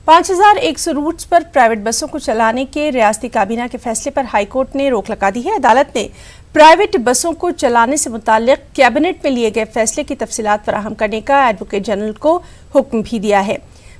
5100 roots पर private बसों को चलाने के रियासती काबीना के फैसले पर हाई कोर्ट ने रोक लगा दी है। अदालत ने प्राइवेट बसों को चलाने से मुताल्लिक कैबिनेट में लिए गए फैसले की तफसीलात फराहम करने का एडवोकेट जनरल को हुक्म भी दिया है।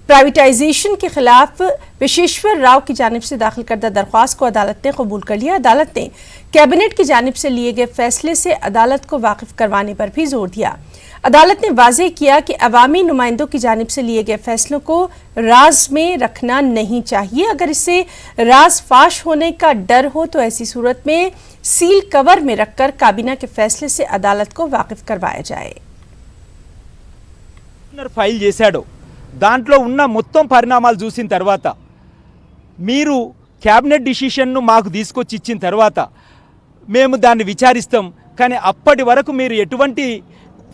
प्राइवेटाइजेशन के खिलाफ विशेश्वर राव की जानिब से दाखिल करदा दरख्वास्त को अदालत ने कबूल कर लिया। अदालत ने कैबिनेट की जानिब से लिए गए फैसले से अदालत को वाकिफ करवाने पर भी जोर दिया। अदालत ने वाज़ेह किया कि अवामी नुमाइंदों की जानिब से लिए गए फैसलों को राज में रखना नहीं चाहिए। अगर इससे राज फाश होने का डर हो तो ऐसी सूरत में सील कवर में रखकर काबीना के फैसले से अदालत को वाकिफ करवाया जाए। ఫైల్ చేశాడో దాంట్లో ఉన్న మొత్తం పరిణామాలు చూసిన తర్వాత మీరు క్యాబినెట్ డిసిషన్ను మాకు తీసుకొచ్చి ఇచ్చిన తర్వాత మేము దాన్ని విచారిస్తాం। కానీ అప్పటి వరకు మీరు ఎటువంటి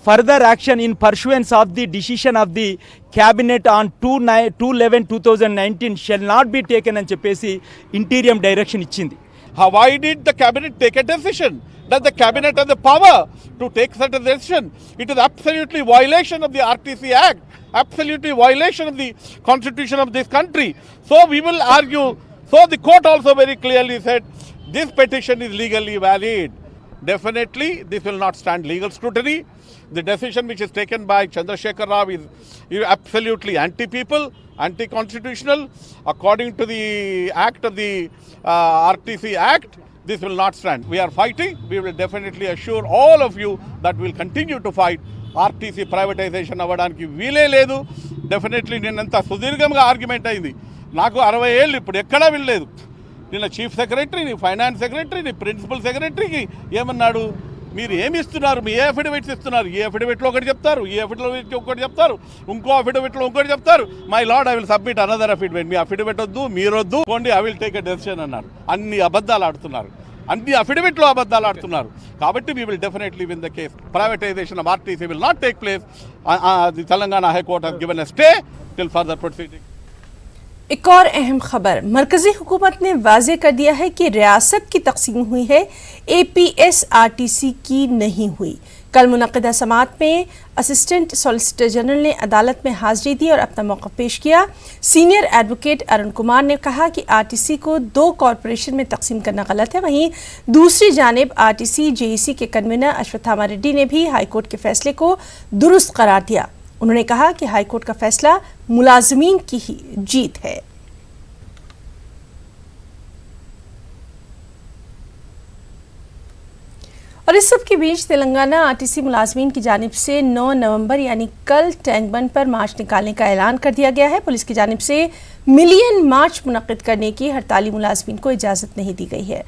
further action in pursuance of the decision of the cabinet on 2/11/2019 shall not be taken అని చెప్పేసి ఇంటీరియం డైరెక్షన్ ఇచ్చింది। Why did the cabinet take a decision? Does the cabinet have the power to take such a decision? It is absolutely violation of the RTC Act, absolutely violation of the constitution of this country. So we will argue. So the court also very clearly said this petition is legally valid. Definitely this will not stand legal scrutiny. The decision which is taken by Chandrasekhar Rao is absolutely anti-people, anti-constitutional. According to the act of the RTC Act, this will not stand. We are fighting. We will definitely assure all of you that we will continue to fight. RTC privatization అవ్వడానికి వీలే లేదు. Definitely నిన్నంత సుదీర్ఘంగా argument అయింది. నాకు 60 ఏళ్ళు ఇప్పుడు ఎక్కడా వెళ్ళలేదు. నిన్న చీఫ్ సెక్రటరీని, ఫైనాన్స్ సెక్రటరీని, ప్రిన్సిపల్ సెక్రటరీకి ఏమన్నాడు, మీరు ఏమి ఇస్తున్నారు, మీ ఏ అఫిడవిట్స్ ఇస్తున్నారు, ఈ అఫిడవిట్లో ఒకటి చెప్తారు, ఈ అఫిడవిట్లో ఒకటి చెప్తారు, ఇంకో అఫిడవిట్లో ఇంకోటి చెప్తారు. My lord, I will submit another affidavit. మీ అఫిడవిట్ వద్దు, మీరొద్దు, పోండి, I will take a decision అన్నారు. అన్ని అబద్ధాలు ఆడుతున్నారు, అన్ని అఫిడవిట్లో అబద్ధాలు ఆడుతున్నారు. కాబట్టి we will definitely win the case. Privatisation of RTC will not take place. The Telangana high court has given a stay till further proceeding. एक और अहम खबर, मरकजी हुकूमत ने वाज़ेह कर दिया है कि रियासत की तकसीम हुई है, APSRTC की नहीं हुई। कल मुनक़िदा समाअत में असिस्टेंट सॉलिसिटर जनरल ने अदालत में हाज़िरी दी और अपना मौक़िफ़ पेश किया। सीनियर एडवोकेट अरुण कुमार ने कहा कि RTC को 2 कॉरपोरेशन में तकसीम करना गलत है। वहीं दूसरी जानिब RTC JEC के कन्वीनर अश्वत्थामा रेड्डी ने भी हाईकोर्ट के फैसले को दुरुस्त करार दिया। उन्होंने कहा कि हाईकोर्ट का फैसला मुलाजमीन की ही जीत है। और इस सब के बीच तेलंगाना RTC मुलाजमीन की जानिब से 9 नवंबर यानी कल टैंक बंद पर मार्च निकालने का ऐलान कर दिया गया है। पुलिस की जानिब से मिलियन मार्च मुनक्किद करने की हड़ताली मुलाजमीन को इजाज़त नहीं दी गई है।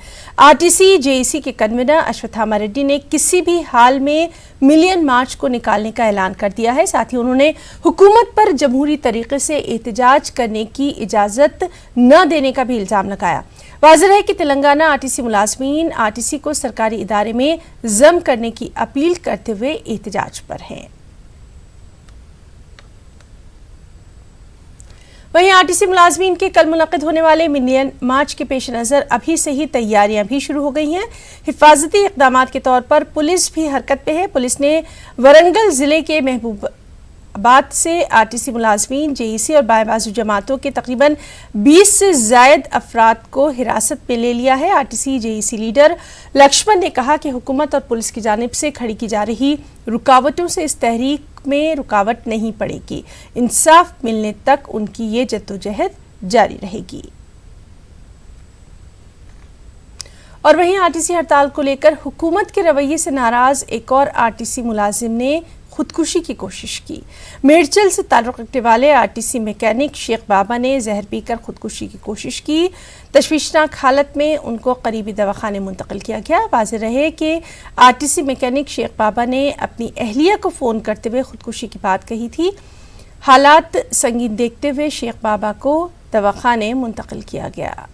RTC JEC के कन्वीनर अश्वत्थामा रेड्डी ने किसी भी हाल में मिलियन मार्च को निकालने का ऐलान कर दिया है। साथ ही उन्होंने हुकूमत पर जमहूरी तरीके से एहतजाज करने की इजाज़त न देने का भी इल्ज़ाम लगाया। वाज़ेह है कि तेलंगाना RTC मुलाजमीन RTC को सरकारी इदारे में जम करने की अपील करते हुए एहतजाज पर हैं। वहीं RTC मुलाजमीन के कल मुनक़िद होने वाले मिलियन मार्च के पेश नज़र अभी से ही तैयारियां भी शुरू हो गई हैं। हिफाजती इक़दामात के तौर पर पुलिस भी हरकत पे है। पुलिस ने वरंगल ज़िले के महबूबाबाद से RTC मुलाजमीन JEC और बाएं बाजू जमातों के तकरीबन 20 से ज़ायद अफराद को हिरासत में ले लिया है। RTC JEC लीडर लक्ष्मण ने कहा कि हुकूमत और पुलिस की जानिब से खड़ी की जा रही रुकावटों से इस तहरीक में रुकावट नहीं पड़ेगी। इंसाफ मिलने तक उनकी ये जद्दोजहद जारी रहेगी। और वहीं RTC हड़ताल को लेकर हुकूमत के रवैये से नाराज एक और RTC मुलाजिम ने खुदकुशी की कोशिश की। मेडचल से ताल्लुक़ रखने वाले RTC मैकेनिक शेख बाबा ने जहर पीकर खुदकुशी की कोशिश की। तशवीशनाक हालत में उनको करीबी दवाखाने मुंतकिल किया गया। वाज़ेह रहे कि RTC मैकेनिक शेख बाबा ने अपनी अहलिया को फ़ोन करते हुए खुदकुशी की बात कही थी। हालात संगीन देखते हुए शेख बाबा को दवाखाने मुंतकिल किया गया।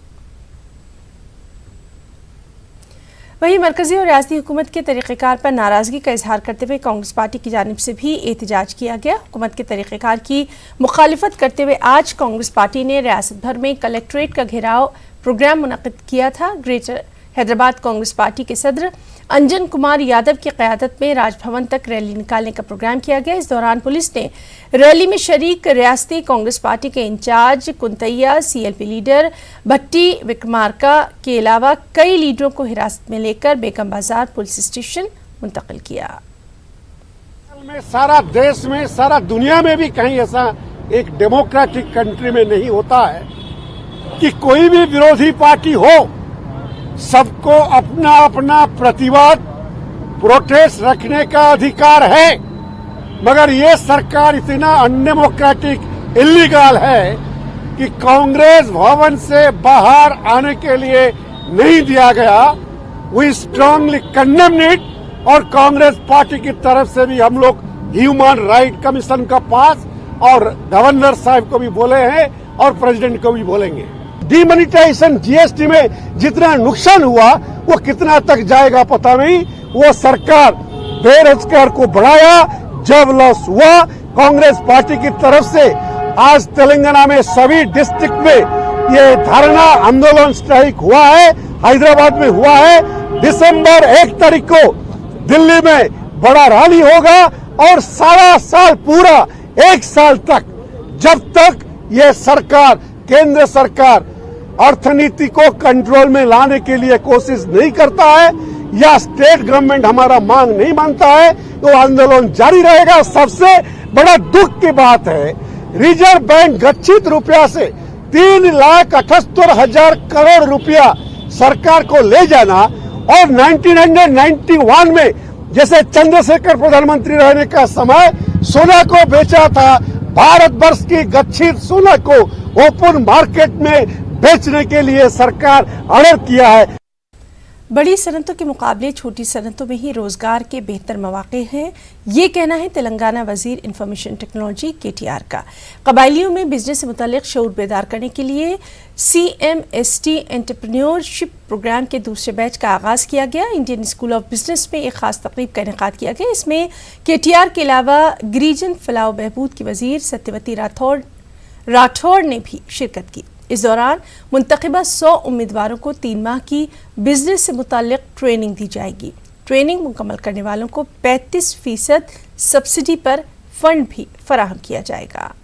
वहीं मरकजी और रियासती हुकूमत के तरीक़ेकार पर नाराज़गी का इजहार करते हुए कांग्रेस पार्टी की जानिब से भी एहतजाज किया गया। हुकूमत के तरीक़ेकार की मुखालिफत करते हुए आज कांग्रेस पार्टी ने रियासत भर में कलेक्ट्रेट का घेराव प्रोग्राम मुनक़िद किया था। ग्रेटर हैदराबाद कांग्रेस पार्टी के सदर अंजन कुमार यादव की क़यादत में राजभवन तक रैली निकालने का प्रोग्राम किया गया। इस दौरान पुलिस ने रैली में शरीक रियासती कांग्रेस पार्टी के इंचार्ज कुंतैया, सीएलपी लीडर भट्टी विक्रमार्का के अलावा कई लीडरों को हिरासत में लेकर बेगम बाजार पुलिस स्टेशन मुंतकिल किया। में सारा देश में, सारा दुनिया में भी कहीं ऐसा एक डेमोक्रेटिक कंट्री में नहीं होता है कि कोई भी विरोधी पार्टी हो, सबको अपना अपना प्रतिवाद, प्रोटेस्ट रखने का अधिकार है। मगर ये सरकार इतना अनडेमोक्रेटिक, इलीगल है कि कांग्रेस भवन से बाहर आने के लिए नहीं दिया गया। वी स्ट्रांगली कंडेम इट और कांग्रेस पार्टी की तरफ से भी हम लोग ह्यूमन राइट कमीशन का पास और गवर्नर साहब को भी बोले हैं और प्रेसिडेंट को भी बोलेंगे। डिमोनेटाइजेशन जीएसटी में जितना नुकसान हुआ वो कितना तक जाएगा पता नहीं। वो सरकार बेरोजगार को बढ़ाया, जब लॉस हुआ कांग्रेस पार्टी की तरफ से। आज तेलंगाना में सभी डिस्ट्रिक्ट में ये धरना आंदोलन स्ट्राइक हुआ है, हैदराबाद में हुआ है। दिसंबर 1 तारीख को दिल्ली में बड़ा रैली होगा और सारा साल, पूरा 1 साल तक, जब तक ये सरकार, केंद्र सरकार अर्थनीति को कंट्रोल में लाने के लिए कोशिश नहीं करता है या स्टेट गवर्नमेंट हमारा मांग नहीं मानता है, तो आंदोलन जारी रहेगा। सबसे बड़ा दुख की बात है, रिजर्व बैंक गच्छित रुपया से 3,78,000 करोड़ रुपया सरकार को ले जाना और 1991 में जैसे चंद्रशेखर प्रधानमंत्री रहने का समय सोना को बेचा था, भारतवर्ष की गच्छित सोना को ओपन मार्केट में बेचने के लिए सरकार ऑर्डर किया है। बड़ी सनतों के मुकाबले छोटी सनतों में ही रोजगार के बेहतर मौके हैं, ये कहना है तेलंगाना वजीर इंफॉर्मेशन टेक्नोलॉजी केटीआर का। कबायलियों में बिजनेस से मुतालिक शऊर बेदार करने के लिए CMST एंटरप्रेन्योरशिप प्रोग्राम के दूसरे बैच का आगाज़ किया गया। इंडियन स्कूल ऑफ बिजनेस में एक खास तकरीब का इनेकाद किया गया। इसमें केटीआर के अलावा गिरिजन फलाह बहबूद की वजीर सत्यवती राठौड़ ने भी शिरकत की। इस दौरान मुंतखबा 100 उम्मीदवारों को 3 माह की बिजनेस से मुताल्लिक ट्रेनिंग दी जाएगी। ट्रेनिंग मुकम्मल करने वालों को 35% सब्सिडी पर फंड भी फराहम किया जाएगा।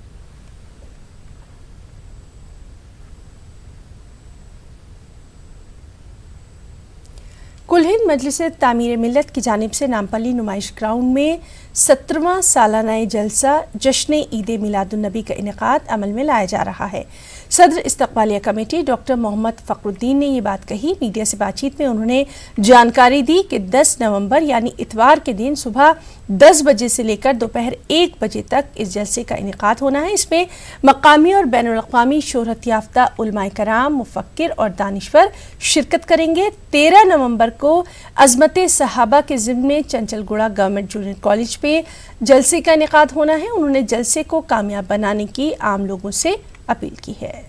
कुल हिंद मजलिस तामीर मिल्लत की जानिब से नामपल्ली नुमाइश ग्राउंड में 17वां सालाना जलसा जश्न ईद मिलादुन्नबी का इनेकाद अमल में लाया जा रहा है। सदर इस्तकबालिया कमेटी डॉक्टर मोहम्मद फखरुद्दीन ने ये बात कही। मीडिया से बातचीत में उन्होंने जानकारी दी कि 10 नवंबर यानी इतवार के दिन सुबह 10 बजे से लेकर दोपहर 1 बजे तक इस जलसे का इनेकाद होना है। इसमें मकामी और बैनुल-अक़वामी शोहरत याफ्ता उलमाए कराम, मुफक्किर और दानिश्वर शिरकत करेंगे। 13 नवंबर को अज़मत सहाबा के ज़िम्मे चंचलगुड़ा गवर्नमेंट जूनियर कॉलेज पे जलसे का इनेकाद होना है। उन्होंने जलसे को कामयाब बनाने की आम लोगों से अपील की है।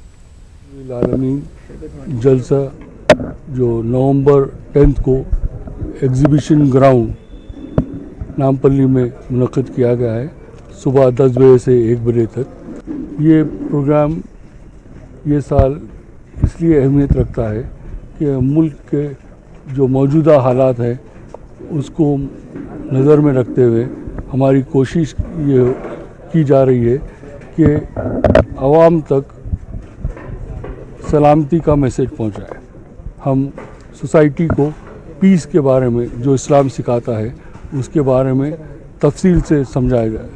जलसा जो नवंबर 10 को एग्जीबिशन ग्राउंड नामपल्ली में मुनक़्क़िद किया गया है, सुबह 10 बजे से 1 बजे तक। ये प्रोग्राम ये साल इसलिए अहमियत रखता है कि मुल्क के जो मौजूदा हालात है उसको नज़र में रखते हुए हमारी कोशिश ये की जा रही है कि आवाम तक सलामती का मैसेज पहुंचाए। हम सोसाइटी को पीस के बारे में जो इस्लाम सिखाता है उसके बारे में तफसील से समझाया जाए।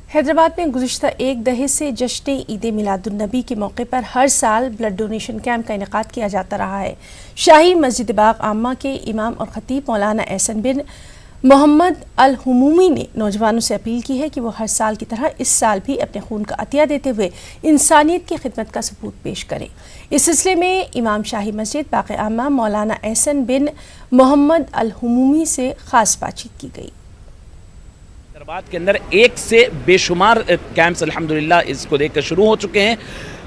हैदराबाद में गुज़िश्ता 1 दहाई से जश्न ईद मिलादुन्नबी के मौके पर हर साल ब्लड डोनेशन कैंप का इनेकाद किया जाता रहा है। शाही मस्जिद बाग आम्मा के इमाम और खतीब मौलाना एहसन बिन मोहम्मद अल हुमूमी ने नौजवानों से अपील की है कि वो हर साल की तरह इस साल भी अपने खून का अतिया देते हुए इंसानियत की खिदमत का सबूत पेश करें। इस सिलसिले में इमाम शाही मस्जिद बाग आम्मा मौलाना एहसन बिन मोहम्मद अल हुमूमी से ख़ास बातचीत की गई। हैदराबाद के अंदर 1 से बेशुमार कैंप्स अल्हम्दुलिल्लाह इसको देखकर शुरू हो चुके हैं।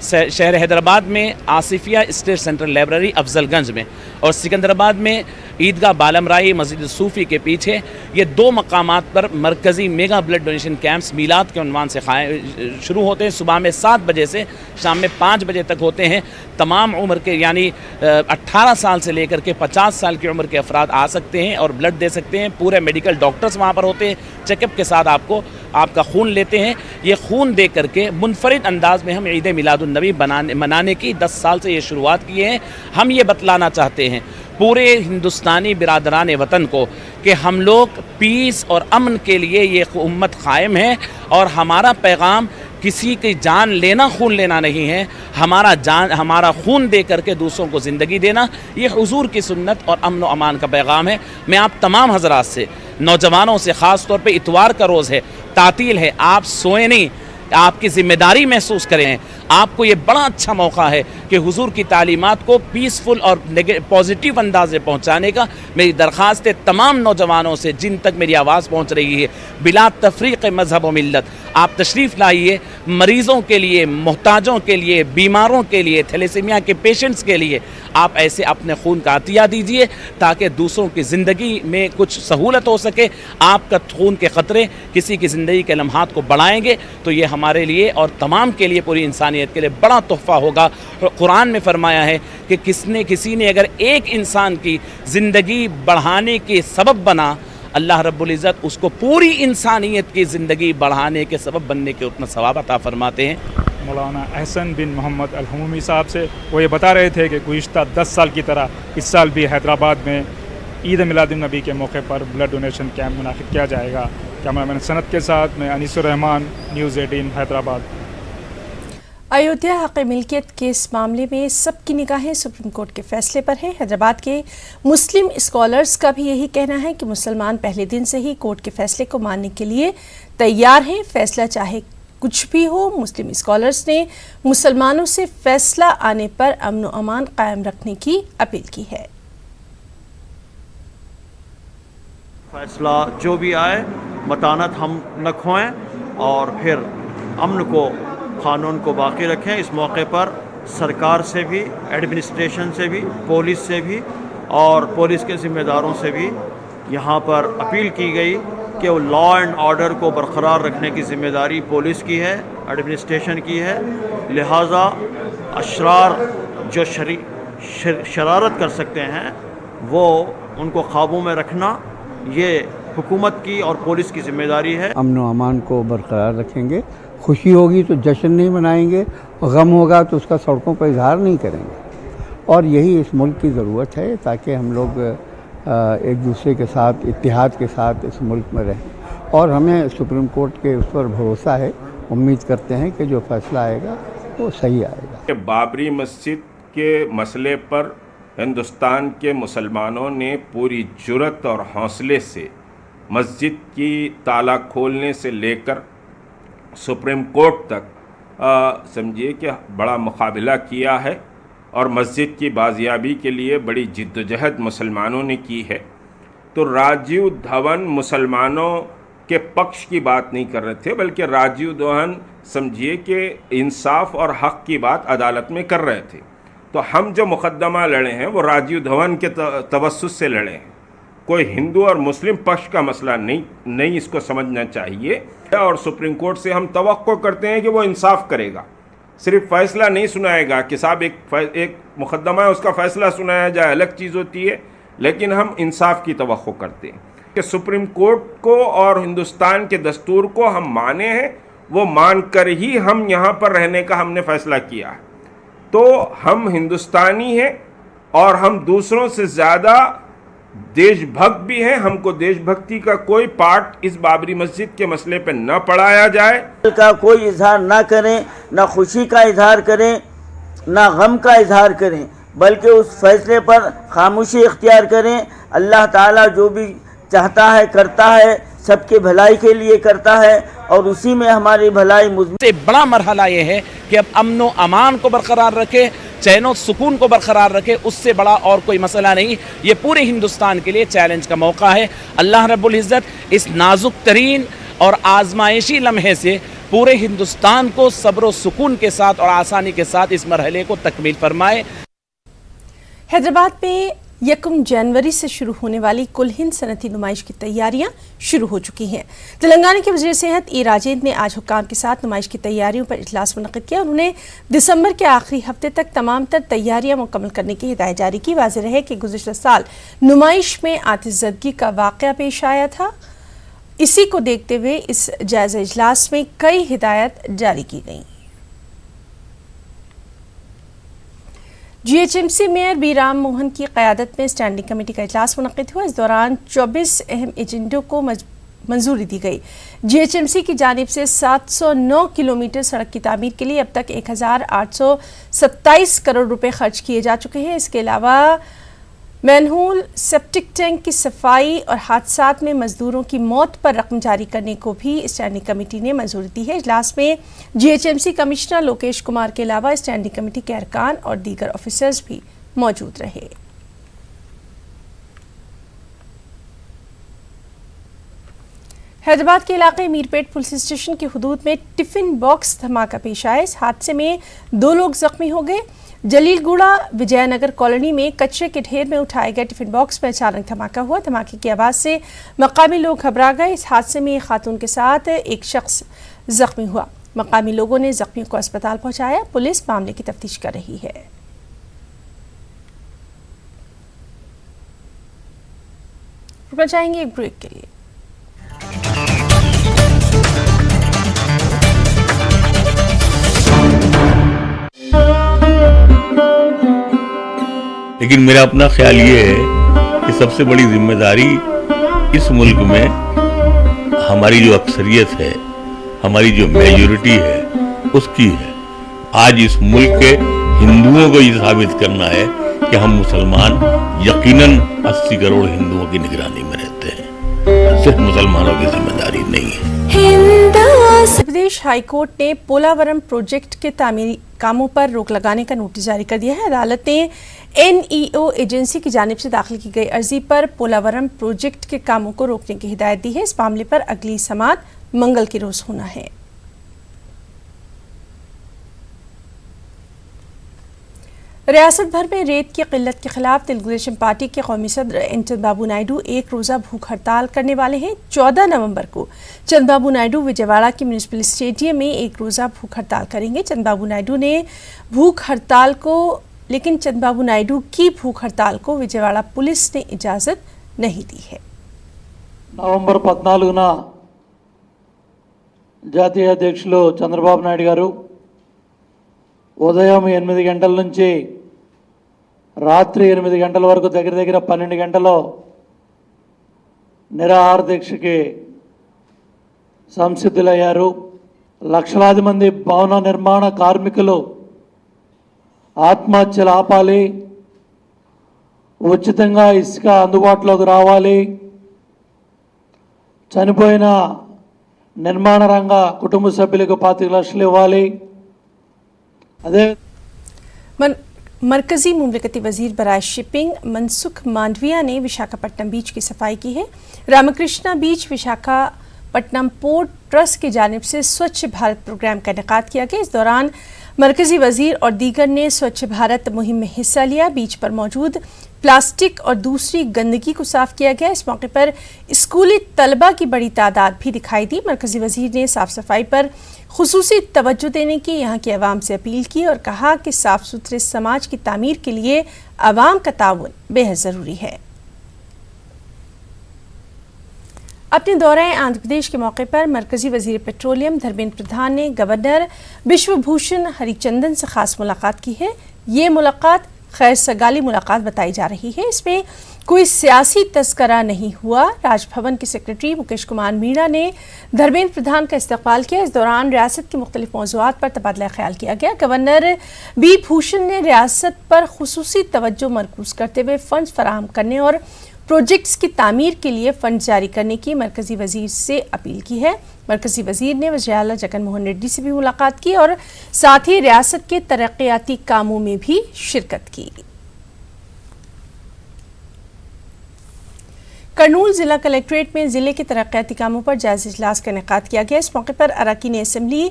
शहर हैदराबाद में Asifiya state central library Afzalgunj में और सिकंदराबाद में ईदगाह बालमराई मस्जिद सूफ़ी के पीछे, ये 2 मकामात पर मरकज़ी मेगा ब्लड डोनेशन कैंप्स मीलाद के उन्वान से शुरू होते हैं। सुबह में 7 बजे से शाम में 5 बजे तक होते हैं। तमाम उम्र के यानी 18 साल से लेकर के 50 साल की उम्र के अफराद आ सकते हैं और ब्लड दे सकते हैं। पूरे मेडिकल डॉक्टर्स वहाँ पर होते हैं, चेकअप के साथ आपका खून लेते हैं। ये खून दे करके मुनफरिद अंदाज में हम ईद मिलादुन्नबी मनाने की 10 साल से ये शुरुआत किए हैं। हम ये बतलाना चाहते हैं पूरे हिंदुस्तानी बिरादरान वतन को कि हम लोग पीस और अमन के लिए ये उम्मत कायम है और हमारा पैगाम किसी की जान लेना खून लेना नहीं है, हमारा खून दे करके दूसरों को ज़िंदगी देना, ये हुजूर की सुन्नत और अमन व अमान का पैगाम है। मैं आप तमाम हजरात से, नौजवानों से, ख़ास तौर पे इतवार का रोज़ है, तातील है, आप सोए नहीं, आपकी ज़िम्मेदारी महसूस करें। आपको ये बड़ा अच्छा मौका है कि हुजूर की तालीमात को पीसफुल और पॉजिटिव अंदाज में पहुँचाने का। मेरी दरख्वास्त है तमाम नौजवानों से जिन तक मेरी आवाज़ पहुँच रही है, बिला तफरीक़ मज़हब व मिल्लत आप तशरीफ़ लाइए। मरीज़ों के लिए, मोहताजों के लिए, बीमारों के लिए, थैलेसीमिया के पेशेंट्स के लिए आप ऐसे अपने खून का अतिया दीजिए ताकि दूसरों की ज़िंदगी में कुछ सहूलत हो सके। आपका खून के ख़तरे किसी की ज़िंदगी के लम्हात को बढ़ाएंगे तो ये हमारे लिए और तमाम के लिए, पूरी इंसानियत के लिए बड़ा तोहफ़ा होगा। कुरान में फरमाया है कि किसी ने अगर एक इंसान की ज़िंदगी बढ़ाने के सबब बना, अल्लाह रब्बुल इज़्ज़त उसको पूरी इंसानियत की ज़िंदगी बढ़ाने के सबब बनने के उतना सवाब अता फरमाते हैं। मौलाना अहसन बिन मोहम्मद अल-हमूमी साहब से वो ये बता रहे थे कि गुज़िश्ता 10 साल की तरह इस साल भी हैदराबाद में ईद मिलादुन्नबी के मौके पर ब्लड डोनेशन कैंप मुनाकिद किया जाएगा। कैमरामैन सनत के साथ मैं अनीसुर रहमान, न्यूज़ 18 हैदराबाद। अयोध्या हक़ मिल्कियत के इस मामले में सबकी निगाहें सुप्रीम कोर्ट के फैसले पर हैं। हैदराबाद के मुस्लिम स्कॉलर्स का भी यही कहना है कि मुसलमान पहले दिन से ही कोर्ट के फैसले को मानने के लिए तैयार हैं। फैसला चाहे कुछ भी हो, मुस्लिम स्कॉलर्स ने मुसलमानों से फैसला आने पर अमन व अमान कायम रखने की अपील की है। फैसला जो भी आए, मतानत हम न खोएं और फिर अमन को, क़ानून को बाकी रखें। इस मौके पर सरकार से भी, एडमिनिस्ट्रेशन से भी, पुलिस से भी और पुलिस के ज़िम्मेदारों से भी यहाँ पर अपील की गई कि वो लॉ एंड ऑर्डर को बरकरार रखने की ज़िम्मेदारी पुलिस की है, एडमिनिस्ट्रेशन की है। लिहाजा अशरार जो शरारत कर सकते हैं वो उनको काबू में रखना ये हुकूमत की और पुलिस की ज़िम्मेदारी है। अमन व अमान को बरकरार रखेंगे। खुशी होगी तो जश्न नहीं मनाएंगे, गम होगा तो उसका सड़कों पर इजहार नहीं करेंगे। और यही इस मुल्क की ज़रूरत है ताकि हम लोग एक दूसरे के साथ, इत्तेहाद के साथ इस मुल्क में रहें। और हमें सुप्रीम कोर्ट के उस पर भरोसा है, उम्मीद करते हैं कि जो फैसला आएगा वो सही आएगा। बाबरी मस्जिद के मसले पर हिंदुस्तान के मुसलमानों ने पूरी जुर्रत और हौसले से मस्जिद की ताला खोलने से लेकर सुप्रीम कोर्ट तक समझिए कि बड़ा मुकाबला किया है और मस्जिद की बाजियाबी के लिए बड़ी जिद्दोजहद मुसलमानों ने की है। तो राजीव धवन मुसलमानों के पक्ष की बात नहीं कर रहे थे, बल्कि राजीव धवन समझिए कि इंसाफ और हक़ की बात अदालत में कर रहे थे। तो हम जो मुकदमा लड़े हैं वो राजीव धवन के तवस्सुस से लड़े हैं, कोई हिंदू और मुस्लिम पक्ष का मसला नहीं इसको समझना चाहिए। और सुप्रीम कोर्ट से हम तवक्को करते हैं कि वो इंसाफ करेगा, सिर्फ फैसला नहीं सुनाएगा कि साहब एक मुकदमा है उसका फ़ैसला सुनाया जाए, अलग चीज़ होती है, लेकिन हम इंसाफ की तवक्को करते हैं कि सुप्रीम कोर्ट को और हिंदुस्तान के दस्तूर को हम माने हैं, वो मान कर ही हम यहाँ पर रहने का हमने फ़ैसला किया है। तो हम हिंदुस्तानी हैं और हम दूसरों से ज़्यादा देशभक्त भी हैं। हमको देशभक्ति का कोई पार्ट इस बाबरी मस्जिद के मसले पे न पढ़ाया जाए। का कोई इजहार ना करें, ना खुशी का इजहार करें, ना गम का इजहार करें, बल्कि उस फैसले पर खामोशी इख्तियार करें। अल्लाह ताला जो भी चाहता है करता है, सबके भलाई के लिए करता है और उसी में हमारी भलाई मुझसे बड़ा मरहला ये है कि अब अमन व अमान को बरकरार रखे, चैन और सुकून को बरकरार रखे, उससे बड़ा और कोई मसला नहीं। ये पूरे हिंदुस्तान के लिए चैलेंज का मौका है। अल्लाह रब्बुल इज़्ज़त इस नाजुक तरीन और आजमाइशी लम्हे से पूरे हिंदुस्तान को सब्र व सुकून के साथ और आसानी के साथ इस मरहले को तकमील फरमाए। हैदराबाद में 1 जनवरी से शुरू होने वाली कुल हिंद सनती नुमाइश की तैयारियां शुरू हो चुकी हैं। तेलंगाना के वज़ीर सेहत ई राजेंद्र ने आज हुक्काम के साथ नुमाइश की तैयारियों पर इजलास मुनक़िद किया। उन्होंने दिसंबर के आखिरी हफ्ते तक तमाम तर तैयारियां मुकम्मल करने की हिदायत जारी की। वाज़ेह रहे कि गुज़िश्ता साल नुमाइश में आतिशज़दगी का वाक़या पेश आया था। इसी को देखते हुए इस जायज़ा इजलास में कई हिदायत जारी की गई। GHMC mayor B Ram Mohan की क़यादत में स्टैंडिंग कमेटी का इजलास मुनक़िद हुआ। इस दौरान 24 अहम एजेंडों को मंजूरी दी गई। GHMC की जानिब से 709 किलोमीटर सड़क की तामीर के लिए अब तक 1827 करोड़ रुपए खर्च किए जा चुके हैं। इसके अलावा मैनहोल, सेप्टिक टैंक की सफाई और हादसात में मजदूरों की मौत पर रकम जारी करने को भी स्टैंडिंग कमेटी ने मंजूरी दी है। इजलास में GHMC कमिश्नर लोकेश कुमार के अलावा स्टैंडिंग कमेटी के अरकान और दीगर ऑफिसर्स भी मौजूद रहे। हैदराबाद के इलाके मीरपेट पुलिस स्टेशन की हुदूद में टिफिन बॉक्स धमाका पेश आया। इस हादसे में 2 लोग जख्मी हो गए। जलीलगुड़ा विजयनगर कॉलोनी में कचरे के ढेर में उठाए गए टिफिन बॉक्स में अचानक धमाका हुआ। धमाके की आवाज़ से मकामी लोग घबरा गए। इस हादसे में एक खातून के साथ एक शख्स जख्मी हुआ। मकामी लोगों ने जख्मियों को अस्पताल पहुंचाया। पुलिस मामले की तफ्तीश कर रही है। रुकना चाहेंगे एक ब्रेक के लिए। लेकिन मेरा अपना ख्याल ये है कि सबसे बड़ी जिम्मेदारी इस मुल्क में हमारी जो अक्सरियत है, हमारी जो मेजॉरिटी है, उसकी है। आज इस मुल्क के हिंदुओं को ये साबित करना है कि हम मुसलमान यकीनन 80 करोड़ हिंदुओं की निगरानी में रहते हैं, सिर्फ मुसलमानों की जिम्मेदारी नहीं है। उत्तर प्रदेश हाई कोर्ट ने पोलावरम प्रोजेक्ट के तामीरी कामों पर रोक लगाने का नोटिस जारी कर दिया है। अदालत ने NEO एजेंसी की जानिब से दाखिल की गई अर्जी पर पोलावरम प्रोजेक्ट के कामों को रोकने की हिदायत दी है। इस मामले पर अगली समाअत मंगल के रोज होना है। रियासत भर में रेत की किल्लत के खिलाफ तेलुगुदेशम पार्टी के कौमी सदर एन चंद्रबाबू नायडू एक रोज़ा भूख हड़ताल करने वाले हैं। 14 नवंबर को चंद्रबाबू नायडू विजयवाड़ा के म्यूनिसिपल स्टेडियम में एक रोज़ा भूख हड़ताल करेंगे। चंद्रबाबू नायडू की भूख हड़ताल को विजयवाड़ा पुलिस ने इजाज़त नहीं दी है। నవంబర్ 14న జాతీయ అధ్యక్షులు చంద్రబాబు నాయుడు గారు ఉదయం 8 గంటల నుంచి రాత్రి 8 గంటల వరకు దగ్గర 12 గంటలు నిరాహార దీక్షకి సంసిద్ధులయ్యారు. లక్షలాది మంది భవన నిర్మాణ కార్మికులు ఆత్మహత్యలు ఆపాలి, ఉచితంగా ఇసుక అందుబాటులోకి రావాలి, చనిపోయిన నిర్మాణ రంగ కుటుంబ సభ్యులకు 25 లక్షలు ఇవ్వాలి. అదే मरकजी मुमलिकती वजीर बराए शिपिंग मनसुख मांडविया ने विशाखापट्टनम बीच की सफाई की है। रामकृष्णा बीच विशाखापट्टनम पोर्ट ट्रस्ट की जानिब से स्वच्छ भारत प्रोग्राम का इनेकाद किया गया। इस दौरान मरकजी वजीर और दीगर ने स्वच्छ भारत मुहिम में हिस्सा लिया। बीच पर मौजूद प्लास्टिक और दूसरी गंदगी को साफ किया गया। इस मौके पर स्कूली तलबा की बड़ी तादाद भी दिखाई दी। मरकजी वजीर ने साफ सफाई पर खुसूसी तवज्जो देने की यहाँ की आवाम से अपील की और कहा कि साफ सुथरे समाज की तामीर के लिए आवाम का ताउन बेहद ज़रूरी है। अपने दौरे आंध्र प्रदेश के मौके पर मरकजी वजीर पेट्रोलियम धर्मेंद्र प्रधान ने गवर्नर बिश्वभूषण हरिचंदन से खास मुलाकात की है। ये मुलाकात खैर सगाली मुलाकात बताई जा रही है। इसमें कोई सियासी तस्करा नहीं हुआ। राजभवन के सेक्रेटरी मुकेश कुमार मीणा ने धर्मेंद्र प्रधान का इस्तकबाल किया। इस दौरान रियासत के मुख्तलिफ मौज़ूआत पर तबादला ख्याल किया गया। गवर्नर बी भूषण ने रियासत पर खुसूसी तवज्जो मरकूज करते हुए फंड्स फराहम करने और प्रोजेक्ट्स की तामीर के लिए फंड जारी करने की मरकजी वजीर से अपील की है। मरकजी वजीर ने वज़ीर आला जगन मोहन रेड्डी से भी मुलाकात की और साथ ही रियासत के तरक्याती कामों में भी शिरकत की। کرنول ضلع کلیکٹریٹ میں ضلع کے ترقیاتی کاموں پر جائزہ اجلاس کا انعقاد کیا گیا۔ اس موقع پر اراکین اسمبلی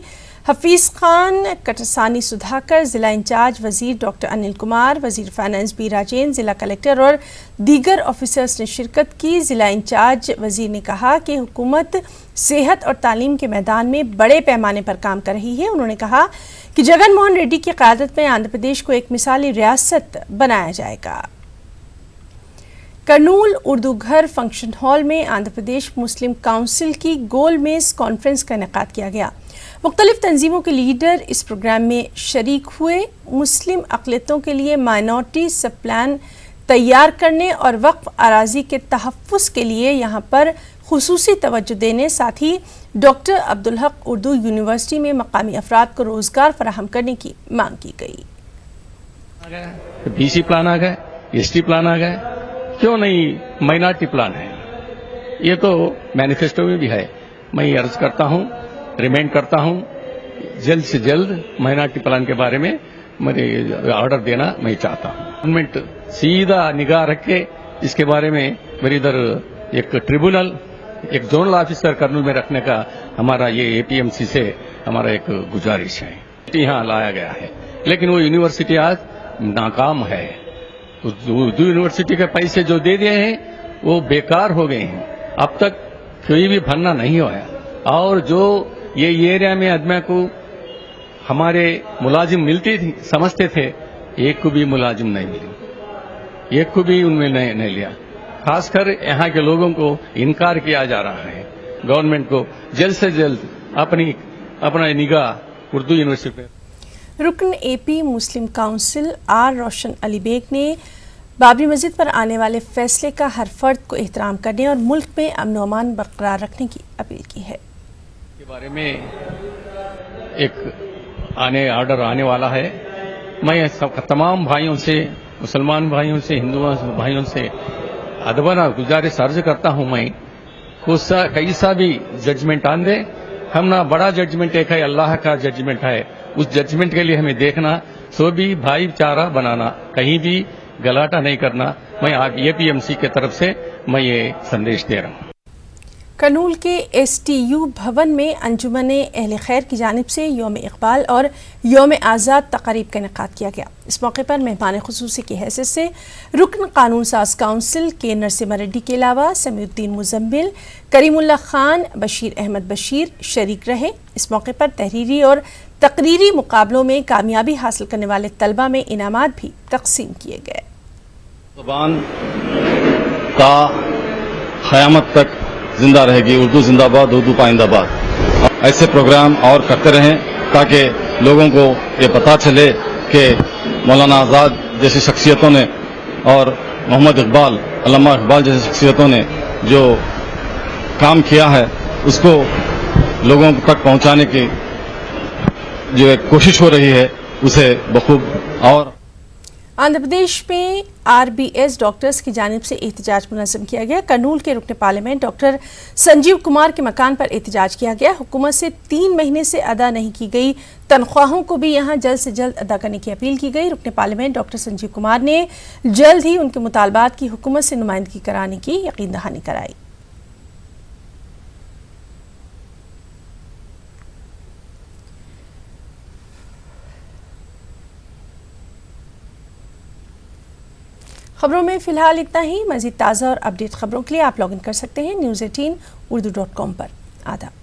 حفیظ خان کٹسانی سدھاکر، ضلع انچارج وزیر ڈاکٹر انل کمار، وزیر فائنانس بی راجین، ضلع کلیکٹر اور دیگر آفیسرز نے شرکت کی۔ ضلع انچارج وزیر نے کہا کہ حکومت صحت اور تعلیم کے میدان میں بڑے پیمانے پر کام کر رہی ہے۔ انہوں نے کہا کہ جگن موہن ریڈی کی قیادت میں آندھرا پردیش کو ایک مثالی ریاست بنایا جائے گا۔ کرنول اردو گھر فنکشن ہال میں آندھرا پردیش مسلم کونسل کی گول میز کانفرنس کا انعقاد کیا گیا۔ مختلف تنظیموں کے لیڈر اس پروگرام میں شریک ہوئے۔ مسلم اقلیتوں کے لیے مائنورٹی سب پلان تیار کرنے اور وقف اراضی کے تحفظ کے لیے یہاں پر خصوصی توجہ دینے، ساتھ ہی ڈاکٹر عبدالحق اردو یونیورسٹی میں مقامی افراد کو روزگار فراہم کرنے کی مانگ کی گئی۔ BC پلان آ گئے، ST پلان آ گئے، کیوں نہیں مائنارٹی پلان ہے؟ یہ تو مینیفیسٹو میں بھی ہے۔ میں یہ عرض کرتا ہوں، ریمائنڈ کرتا ہوں، جلد سے جلد مائنارٹی پلان کے بارے میں مجھے آرڈر دینا میں چاہتا ہوں۔ گورنمنٹ سیدھا نگاہ رکھ کے اس کے بارے میں میری ادھر ایک ٹریبونل، ایک زونل آفیسر کرنول میں رکھنے کا ہمارا یہ APMC سے ہمارا ایک گزارش ہے۔ یہاں لایا گیا ہے لیکن وہ یونیورسٹی آج ناکام ہے۔ اردو یونیورسٹی کے پیسے جو دے دیے ہیں وہ بیکار ہو گئے ہیں، اب تک کوئی بھی بھرنا نہیں ہوا، اور جو یہ ایریا میں آدمی کو ہمارے ملازم ملتی تھی سمجھتے تھے، ایک کو بھی ملازم نہیں ملی، ایک کو بھی ان میں نہیں لیا۔ خاص کر یہاں کے لوگوں کو انکار کیا جا رہا ہے۔ گورنمنٹ کو جلد سے جلد اپنا نگاہ اردو یونیورسٹی پہ۔ رکن AP مسلم کونسل آر روشن علی بیگ نے بابری مسجد پر آنے والے فیصلے کا ہر فرد کو احترام کرنے اور ملک میں امن و امان برقرار رکھنے کی اپیل کی ہے۔ کے بارے میں ایک آرڈر آنے والا ہے۔ میں تمام بھائیوں سے، مسلمان بھائیوں سے، ہندو بھائیوں سے ادبانہ گزارش عرض کرتا ہوں، میں کیسا بھی ججمنٹ آن دے، ہم نہ بڑا ججمنٹ ایک ہے، اللہ کا ججمنٹ ہے، اس ججمنٹ کے لیے ہمیں دیکھنا، سو بھی بھائی چارہ بنانا، کہیں بھی گلاٹا نہیں کرنا۔ میں APMC کی طرف سے میں یہ سندیش دے رہا ہوں۔ کرنول کے STU بھون میں انجمن اہل خیر کی جانب سے یوم اقبال اور یوم آزاد تقریب کا انعقاد کیا گیا۔ اس موقع پر مہمان خصوصی کی حیثیت سے رکن قانون ساز کونسل کے نرسمہ ریڈی کے علاوہ سمیع الدین مزمل، کریم اللہ خان، بشیر احمد بشیر شریک رہے۔ اس موقع پر تحریری اور تقریری مقابلوں میں کامیابی حاصل کرنے والے طلبہ میں انعامات بھی تقسیم کیے گئے۔ زبان کا قیامت تک زندہ رہے گی، اردو زندہ باد، اردو پائندہ باد۔ ایسے پروگرام اور کرتے رہیں تاکہ لوگوں کو یہ پتہ چلے کہ مولانا آزاد جیسی شخصیتوں نے اور محمد اقبال، علامہ اقبال جیسی شخصیتوں نے جو کام کیا ہے اس کو لوگوں تک پہنچانے کی جو ایک کوشش ہو رہی ہے اسے بخوب۔ اور آندھرا پردیش میں RBS ڈاکٹرز کی جانب سے احتجاج منظم کیا گیا۔ کرنول کے رکن پارلیمنٹ ڈاکٹر سنجیو کمار کے مکان پر احتجاج کیا گیا۔ حکومت سے 3 مہینے سے ادا نہیں کی گئی تنخواہوں کو بھی یہاں جلد سے جلد ادا کرنے کی اپیل کی گئی۔ رکن پارلیمنٹ ڈاکٹر سنجیو کمار نے جلد ہی ان کے مطالبات کی حکومت سے نمائندگی کرانے کی یقین دہانی کرائی۔ خبروں میں فی الحال اتنا ہی۔ مزید تازہ اور اپڈیٹ خبروں کے لیے آپ لاگ ان کر سکتے ہیں news18urdu.com پر۔ آداب۔